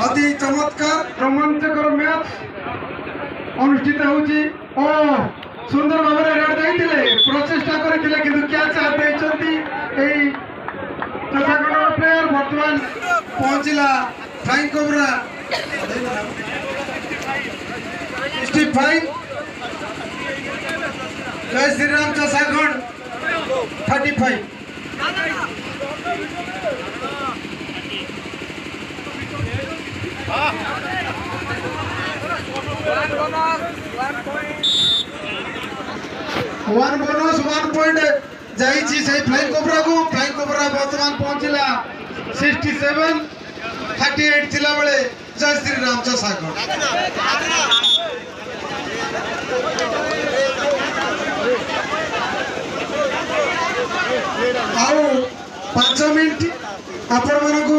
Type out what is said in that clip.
अति चमत्कार रोमांचकर मैच अनुष्ठित होउची ओ सुंदर भाव में रेड देइथिले प्रचेष्टा करथिले किंतु कैच हाथ देइचंती एई चषागढ़ प्लेयर वर्तमान पहुंचला फ्लाइंग कोबरा 65 जय श्री राम चषागढ़ 35 वन बोनस 1 पॉइंट जाइछि से फ्लाइंग कोबरा को फ्लाइंग कोबरा वर्तमान पहुंचला 67 38 थिला बेले जय श्री राम चषागढ़ आओ 5 मिनिट आपण मानको